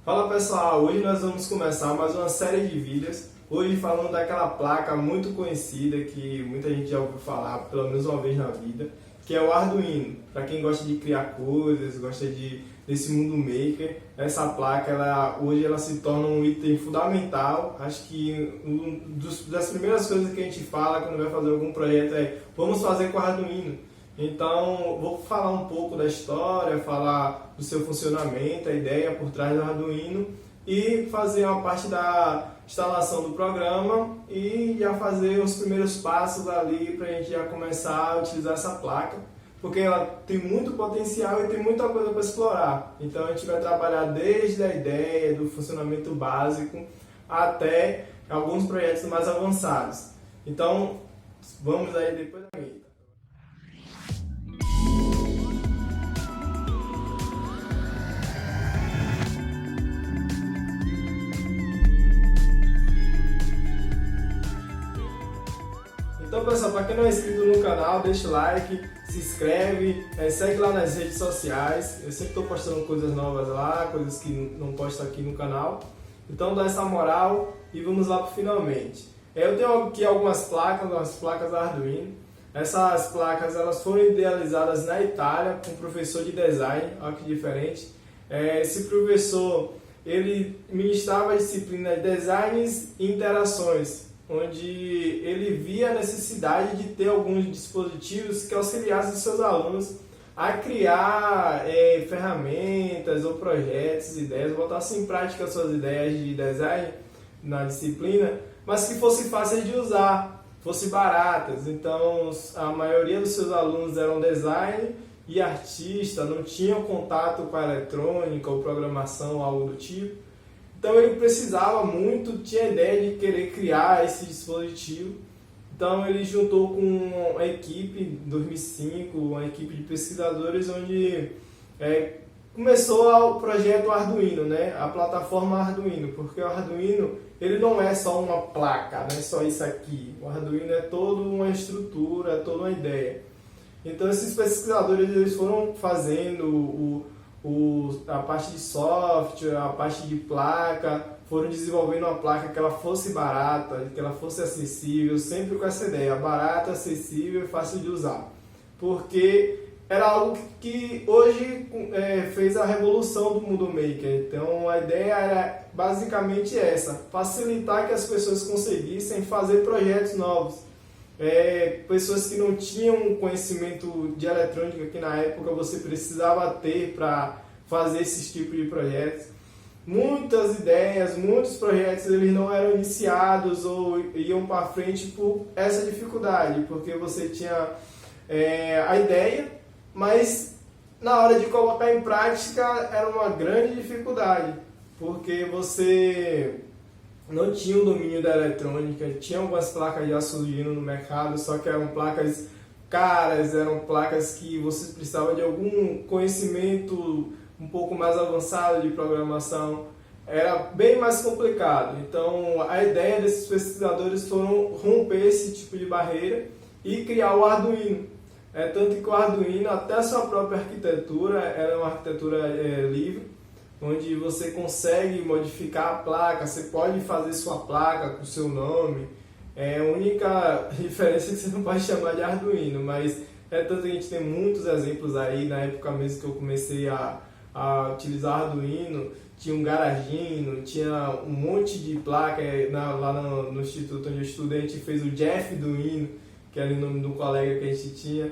Fala pessoal, hoje nós vamos começar mais uma série de vídeos. Hoje falando daquela placa muito conhecida que muita gente já ouviu falar pelo menos uma vez na vida, que é o Arduino. Para quem gosta de criar coisas, gosta desse mundo maker, essa placa hoje ela se torna um item fundamental. Acho que das primeiras coisas que a gente fala quando vai fazer algum projeto é vamos fazer com o Arduino. Então, vou falar um pouco da história, falar do seu funcionamento, a ideia por trás do Arduino e fazer uma parte da instalação do programa e já fazer os primeiros passos ali para a gente já começar a utilizar essa placa, porque ela tem muito potencial e tem muita coisa para explorar. Então, a gente vai trabalhar desde a ideia do funcionamento básico até alguns projetos mais avançados. Então, vamos aí depois da vinheta. Então pessoal, para quem não é inscrito no canal, deixa o like, se inscreve, segue lá nas redes sociais. Eu sempre estou postando coisas novas lá, coisas que não posto aqui no canal. Então dá essa moral e vamos lá para finalmente. Eu tenho aqui algumas placas Arduino. Essas placas elas foram idealizadas na Itália com um professor de design, olha que diferente. Esse professor ele ministrava a disciplina de designs e interações, onde ele via a necessidade de ter alguns dispositivos que auxiliassem seus alunos a criar ferramentas ou projetos, ideias, botassem em prática suas ideias de design na disciplina, mas que fossem fáceis de usar, fossem baratas. Então, a maioria dos seus alunos eram design e artista, não tinham contato com a eletrônica ou programação, algo do tipo. Então ele precisava muito, tinha a ideia de querer criar esse dispositivo. Então ele juntou com uma equipe, em 2005, uma equipe de pesquisadores, onde começou o projeto Arduino, né? A plataforma Arduino, porque o Arduino ele não é só uma placa, não é só isso aqui. O Arduino é toda uma estrutura, é toda uma ideia. Então esses pesquisadores eles foram fazendo a parte de software, a parte de placa, foram desenvolvendo uma placa que ela fosse barata, que ela fosse acessível, sempre com essa ideia, barata, acessível e fácil de usar. Porque era algo que hoje fez a revolução do mundo maker. Então a ideia era basicamente essa, facilitar que as pessoas conseguissem fazer projetos novos. Pessoas que não tinham conhecimento de eletrônica que na época você precisava ter para fazer esses tipos de projetos. Muitas ideias, muitos projetos eles não eram iniciados ou iam para frente por essa dificuldade, porque você tinha a ideia, mas na hora de colocar em prática era uma grande dificuldade, porque você não tinha o domínio da eletrônica, tinha algumas placas já surgindo no mercado, só que eram placas caras, eram placas que você precisava de algum conhecimento um pouco mais avançado de programação, era bem mais complicado. Então a ideia desses pesquisadores foram romper esse tipo de barreira e criar o Arduino. Tanto que o Arduino, até a sua própria arquitetura, ela é uma arquitetura livre, onde você consegue modificar a placa, você pode fazer sua placa com o seu nome. A única diferença é que você não pode chamar de Arduino, mas tanto que a gente tem muitos exemplos aí. Na época mesmo que eu comecei a utilizar Arduino, tinha um Garagino, tinha um monte de placa. Lá no instituto onde eu estudei, a gente fez o Jeff Duino, que era o nome do colega que a gente tinha.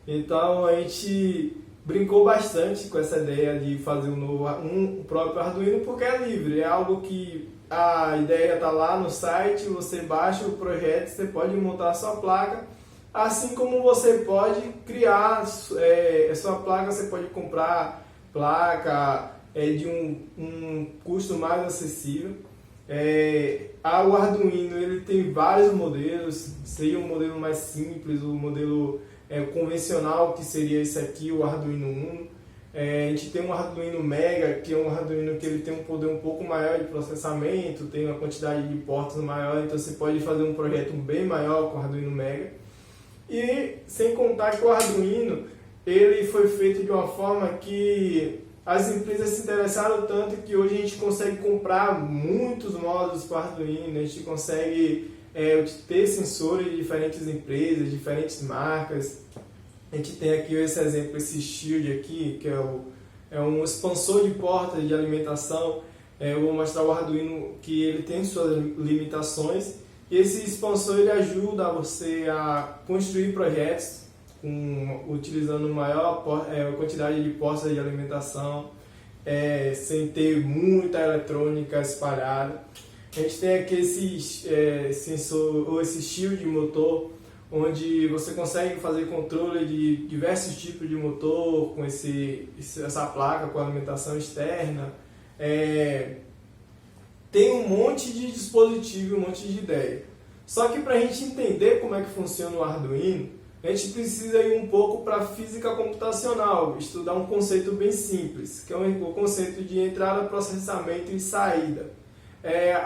Então a gente brincou bastante com essa ideia de fazer um próprio Arduino, porque é livre, é algo que a ideia está lá no site, você baixa o projeto, você pode montar a sua placa, assim como você pode criar a sua placa, você pode comprar placa de um custo mais acessível. O Arduino ele tem vários modelos, seria um modelo mais simples, o modelo convencional, que seria esse aqui, o Arduino Uno. A gente tem um Arduino Mega, que é um Arduino que ele tem um poder um pouco maior de processamento, tem uma quantidade de portas maior, então você pode fazer um projeto bem maior com o Arduino Mega. E sem contar que o Arduino ele foi feito de uma forma que as empresas se interessaram tanto que hoje a gente consegue comprar muitos módulos para Arduino, a gente consegue ter sensores de diferentes empresas, diferentes marcas. A gente tem aqui esse exemplo, esse Shield aqui, que é um expansor de portas de alimentação. Eu vou mostrar o Arduino que ele tem suas limitações. E esse expansor ele ajuda você a construir projetos utilizando maior quantidade de postas de alimentação, sem ter muita eletrônica espalhada. A gente tem aqui esse sensor ou esse shield de motor, onde você consegue fazer controle de diversos tipos de motor com essa placa com alimentação externa. Tem um monte de dispositivo, um monte de ideia. Só que para a gente entender como é que funciona o Arduino, a gente precisa ir um pouco para a física computacional, estudar um conceito bem simples, que é o conceito de entrada, processamento e saída.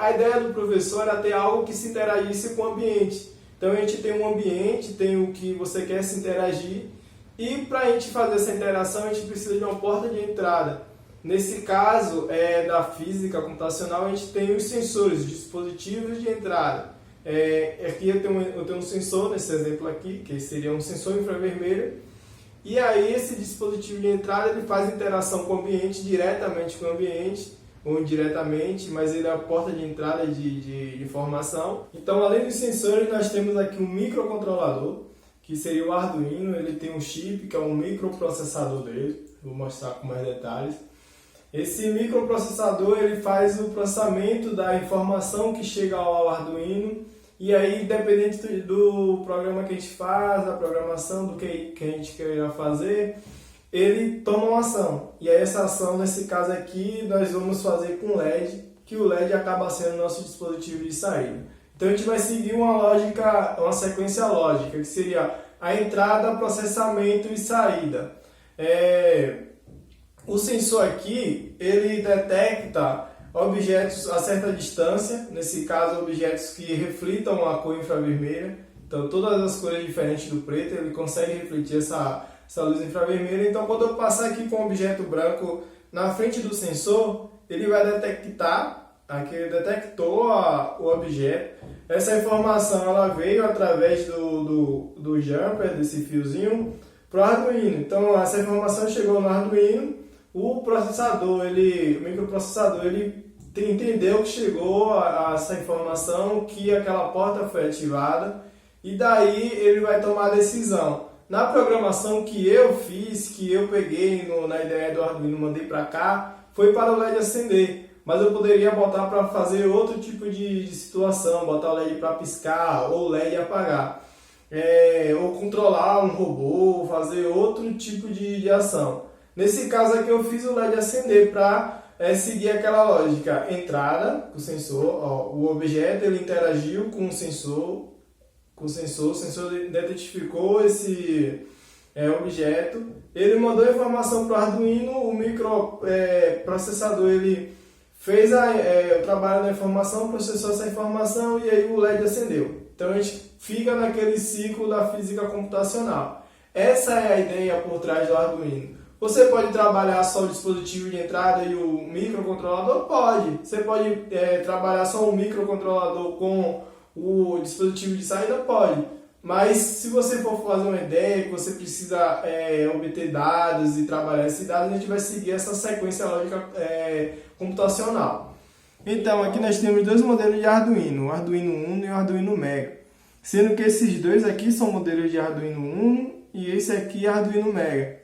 A ideia do professor era ter algo que se interagisse com o ambiente. Então a gente tem um ambiente, tem o que você quer se interagir, e para a gente fazer essa interação a gente precisa de uma porta de entrada. Nesse caso da física computacional, a gente tem os sensores, os dispositivos de entrada. Aqui eu tenho um sensor, nesse exemplo aqui, que seria um sensor infravermelho, e aí esse dispositivo de entrada ele faz interação com o ambiente, diretamente com o ambiente, ou indiretamente, mas ele é a porta de entrada de informação. Então, além dos sensores, nós temos aqui um microcontrolador, que seria o Arduino. Ele tem um chip, que é um microprocessador dele, vou mostrar com mais detalhes. Esse microprocessador ele faz o processamento da informação que chega ao Arduino, e aí, independente do programa que a gente faz, da programação, do que a gente queira fazer, ele toma uma ação. E aí essa ação, nesse caso aqui, nós vamos fazer com LED, que o LED acaba sendo o nosso dispositivo de saída. Então a gente vai seguir uma sequência lógica, que seria a entrada, processamento e saída. O sensor aqui, ele detecta objetos a certa distância, nesse caso objetos que reflitam a cor infravermelha. Então todas as cores diferentes do preto, ele consegue refletir essa luz infravermelha. Então quando eu passar aqui com um objeto branco na frente do sensor, ele vai detectar, aqui ele detectou o objeto. Essa informação ela veio através do jumper, desse fiozinho, para o Arduino. Então essa informação chegou no Arduino, o microprocessador, ele entendeu que chegou a essa informação, que aquela porta foi ativada, e daí ele vai tomar a decisão. Na programação que eu fiz, que eu peguei na ideia do Arduino e mandei para cá, foi para o LED acender. Mas eu poderia botar para fazer outro tipo de situação, botar o LED para piscar ou o LED apagar. Ou controlar um robô, fazer outro tipo de ação. Nesse caso aqui eu fiz o LED acender para seguir aquela lógica. Entrada, o sensor, o objeto ele interagiu com o sensor, o sensor identificou esse objeto, ele mandou a informação para o Arduino, o microprocessador ele fez o trabalho da informação, processou essa informação e aí o LED acendeu. Então a gente fica naquele ciclo da física computacional. Essa é a ideia por trás do Arduino. Você pode trabalhar só o dispositivo de entrada e o microcontrolador? Pode. Você pode trabalhar só o microcontrolador com o dispositivo de saída? Pode. Mas se você for fazer uma ideia que você precisa obter dados e trabalhar esses dados, a gente vai seguir essa sequência lógica computacional. Então, aqui nós temos dois modelos de Arduino, o Arduino Uno e o Arduino Mega. Sendo que esses dois aqui são modelos de Arduino Uno e esse aqui é Arduino Mega.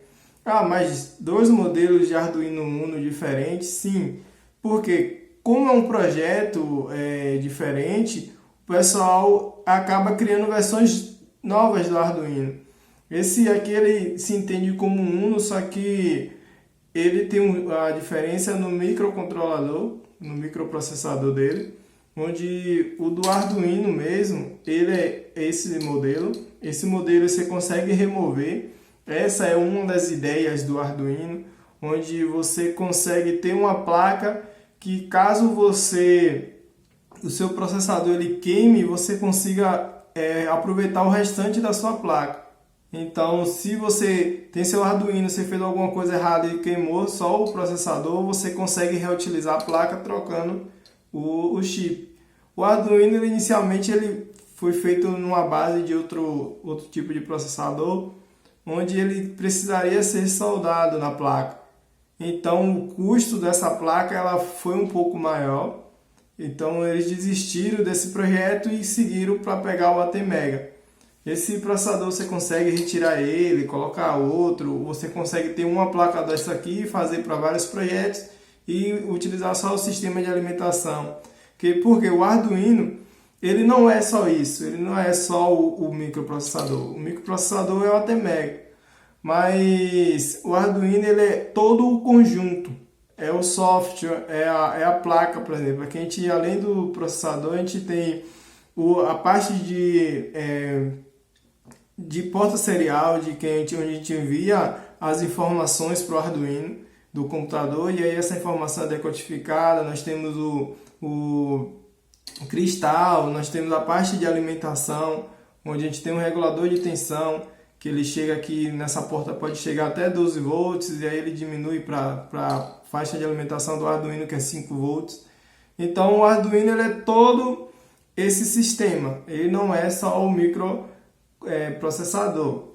Mas dois modelos de Arduino Uno diferentes? Sim, porque como é um projeto diferente, o pessoal acaba criando versões novas do Arduino. Esse aqui ele se entende como um Uno, só que ele tem a diferença no microcontrolador, no microprocessador dele, onde o do Arduino mesmo, ele é esse modelo. Esse modelo você consegue remover. Essa é uma das ideias do Arduino, onde você consegue ter uma placa que caso o seu processador ele queime, você consiga aproveitar o restante da sua placa. Então, se você tem seu Arduino, você fez alguma coisa errada e queimou só o processador, você consegue reutilizar a placa trocando o chip. O Arduino, inicialmente, ele foi feito numa base de outro tipo de processador, onde ele precisaria ser soldado na placa. Então, o custo dessa placa ela foi um pouco maior. Então, eles desistiram desse projeto e seguiram para pegar o ATmega. Esse processador você consegue retirar ele, colocar outro, você consegue ter uma placa dessa aqui e fazer para vários projetos e utilizar só o sistema de alimentação. Porque o Arduino, ele não é só isso, ele não é só o microprocessador. O microprocessador é o ATmega, mas o Arduino ele é todo o conjunto. É o software, é a placa, por exemplo. Aqui a gente, além do processador, a gente tem a parte de porta serial, onde a gente envia as informações para o Arduino do computador, e aí essa informação é decodificada. Nós temos o cristal, nós temos a parte de alimentação, onde a gente tem um regulador de tensão, que ele chega aqui nessa porta, pode chegar até 12 volts, e aí ele diminui para a faixa de alimentação do Arduino, que é 5 volts. Então o Arduino ele é todo esse sistema, ele não é só o microprocessador.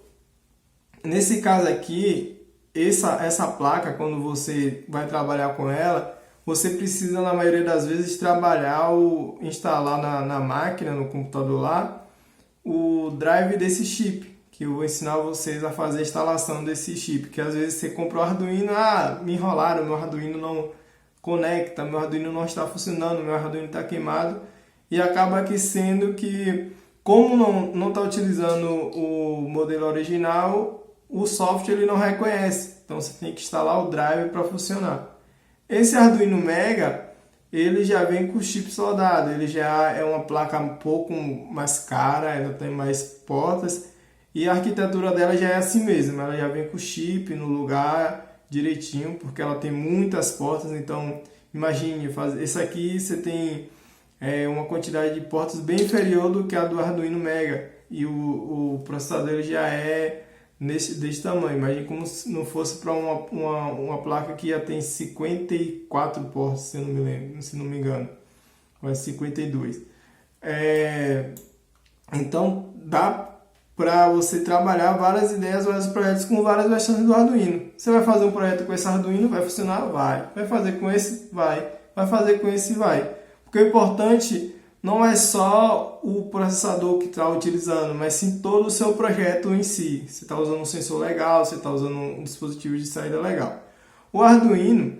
Nesse caso aqui, essa placa, quando você vai trabalhar com ela, você precisa, na maioria das vezes, instalar na máquina, no computador lá, o drive desse chip, que eu vou ensinar vocês a fazer a instalação desse chip, que às vezes você compra o Arduino, me enrolaram, meu Arduino não conecta, meu Arduino não está funcionando, meu Arduino está queimado, e acaba aqui sendo que, como não está utilizando o modelo original, o software ele não reconhece, então você tem que instalar o drive para funcionar. Esse Arduino Mega, ele já vem com o chip soldado, ele já é uma placa um pouco mais cara, ela tem mais portas, e a arquitetura dela já é assim mesmo, ela já vem com o chip no lugar direitinho, porque ela tem muitas portas. Então imagine, esse aqui você tem uma quantidade de portas bem inferior do que a do Arduino Mega, e o processador já é desse tamanho. Imagine como se não fosse para uma placa que já tem 54 portas, se não me engano, ou é 52. Então dá para você trabalhar várias ideias, vários projetos com várias versões do Arduino. Você vai fazer um projeto com esse Arduino, vai funcionar? Vai. Vai fazer com esse? Vai. Vai fazer com esse? Vai. Porque o importante não é só o processador que está utilizando, mas sim todo o seu projeto em si. Você está usando um sensor legal, você está usando um dispositivo de saída legal. O Arduino,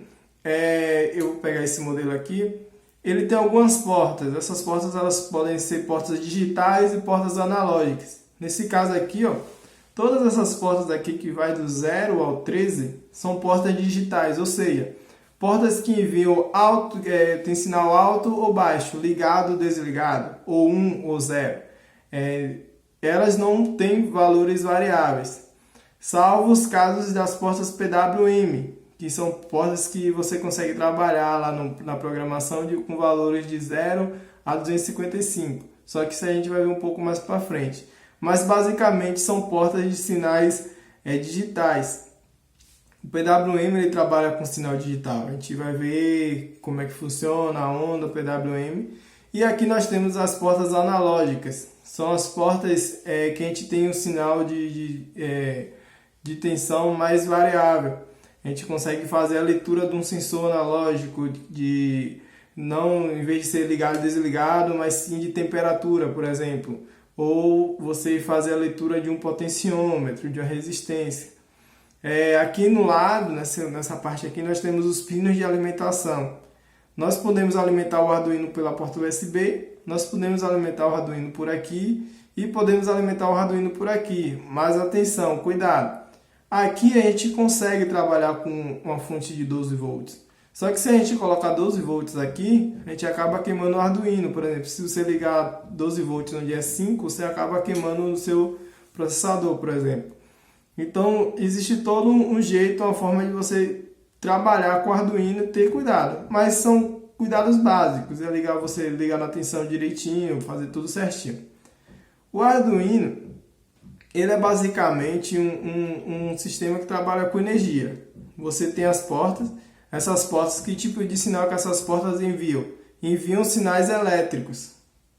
eu vou pegar esse modelo aqui, ele tem algumas portas. Essas portas elas podem ser portas digitais e portas analógicas. Nesse caso aqui, todas essas portas aqui que vai do 0 ao 13 são portas digitais, ou seja, portas que enviam tem sinal alto ou baixo, ligado ou desligado, ou 1 ou 0. Elas não têm valores variáveis, salvo os casos das portas PWM, que são portas que você consegue trabalhar lá na programação com valores de 0 a 255. Só que isso a gente vai ver um pouco mais para frente. Mas basicamente são portas de sinais digitais. O PWM ele trabalha com sinal digital. A gente vai ver como é que funciona a onda PWM. E aqui nós temos as portas analógicas. São as portas que a gente tem um sinal de tensão mais variável. A gente consegue fazer a leitura de um sensor analógico não em vez de ser ligado e desligado, mas sim de temperatura, por exemplo. Ou você fazer a leitura de um potenciômetro, de uma resistência. Aqui no lado, nessa parte aqui, nós temos os pinos de alimentação. Nós podemos alimentar o Arduino pela porta USB, nós podemos alimentar o Arduino por aqui e podemos alimentar o Arduino por aqui. Mas atenção, cuidado! Aqui a gente consegue trabalhar com uma fonte de 12 volts. Só que se a gente colocar 12 volts aqui, a gente acaba queimando o Arduino. Por exemplo, se você ligar 12 volts onde é 5, você acaba queimando o seu processador, por exemplo. Então, existe todo um jeito, uma forma de você trabalhar com o Arduino e ter cuidado. Mas são cuidados básicos. Você ligar na tensão direitinho, fazer tudo certinho. O Arduino, Ele é basicamente um sistema que trabalha com energia. Você tem as portas, essas portas, que tipo de sinal que essas portas enviam? Enviam sinais elétricos.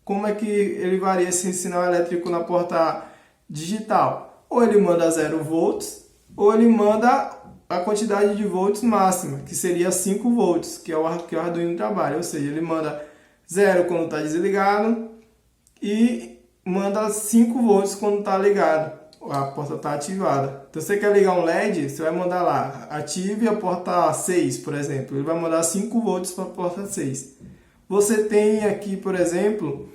Como é que ele varia esse sinal elétrico na porta digital? Ou ele manda 0 volts, ou ele manda a quantidade de volts máxima, que seria 5 volts, que é o Arduino trabalha. Ou seja, ele manda 0 quando está desligado e manda 5 volts quando está ligado, a porta está ativada. Então, você quer ligar um LED, você vai mandar lá, ative a porta 6, por exemplo. Ele vai mandar 5 volts para a porta 6. Você tem aqui, por exemplo,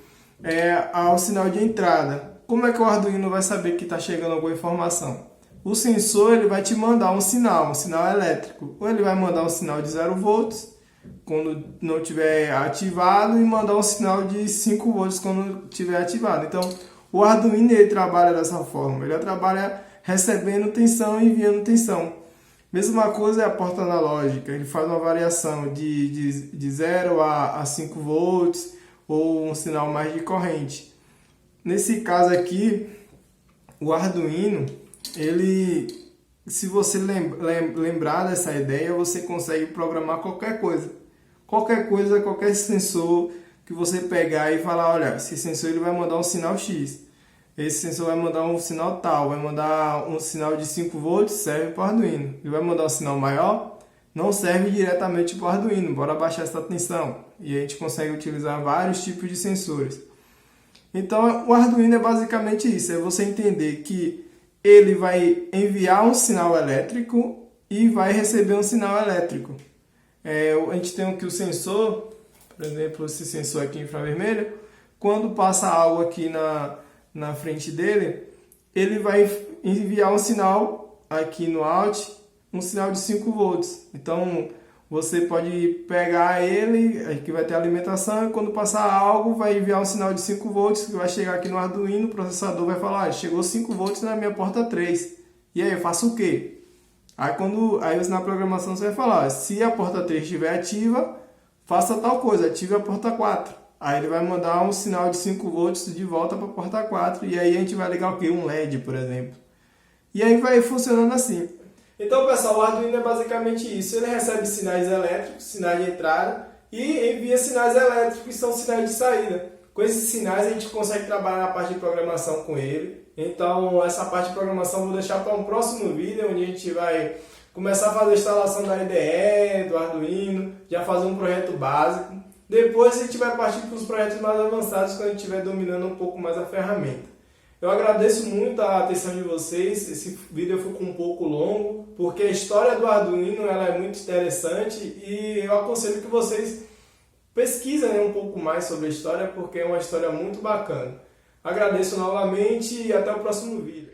o sinal de entrada. Como é que o Arduino vai saber que está chegando alguma informação? O sensor ele vai te mandar um sinal elétrico. Ou ele vai mandar um sinal de 0 volts quando não tiver ativado e mandar um sinal de 5 volts quando tiver ativado. Então, o Arduino ele trabalha dessa forma. Ele trabalha recebendo tensão e enviando tensão. Mesma coisa é a porta analógica. Ele faz uma variação de 0 a 5 volts ou um sinal mais de corrente. Nesse caso aqui, o Arduino, se você lembrar dessa ideia, você consegue programar qualquer coisa. Qualquer sensor que você pegar e falar, olha, esse sensor ele vai mandar um sinal X. Esse sensor vai mandar um sinal tal, vai mandar um sinal de 5 volts, serve para o Arduino. Ele vai mandar um sinal maior, não serve diretamente para o Arduino, bora baixar essa tensão. E a gente consegue utilizar vários tipos de sensores. Então, o Arduino é basicamente isso, é você entender que ele vai enviar um sinal elétrico e vai receber um sinal elétrico. A gente tem aqui o sensor, por exemplo, esse sensor aqui infravermelho, quando passa algo aqui na frente dele, ele vai enviar um sinal aqui no out, um sinal de 5 volts. Então, você pode pegar ele, aqui vai ter alimentação, e quando passar algo, vai enviar um sinal de 5 volts, que vai chegar aqui no Arduino, o processador vai falar, chegou 5 volts na minha porta 3. E aí, eu faço o quê? Aí na programação você vai falar, se a porta 3 estiver ativa, faça tal coisa, ative a porta 4. Aí ele vai mandar um sinal de 5 volts de volta para a porta 4, e aí a gente vai ligar o quê? Um LED, por exemplo. E aí vai funcionando assim. Então, pessoal, o Arduino é basicamente isso. Ele recebe sinais elétricos, sinais de entrada, e envia sinais elétricos, que são sinais de saída. Com esses sinais a gente consegue trabalhar na parte de programação com ele. Então, essa parte de programação eu vou deixar para um próximo vídeo, onde a gente vai começar a fazer a instalação da IDE, do Arduino, já fazer um projeto básico. Depois a gente vai partir para os projetos mais avançados, quando a gente estiver dominando um pouco mais a ferramenta. Eu agradeço muito a atenção de vocês. Esse vídeo ficou um pouco longo, porque a história do Arduino ela é muito interessante e eu aconselho que vocês pesquisem um pouco mais sobre a história, porque é uma história muito bacana. Agradeço novamente e até o próximo vídeo.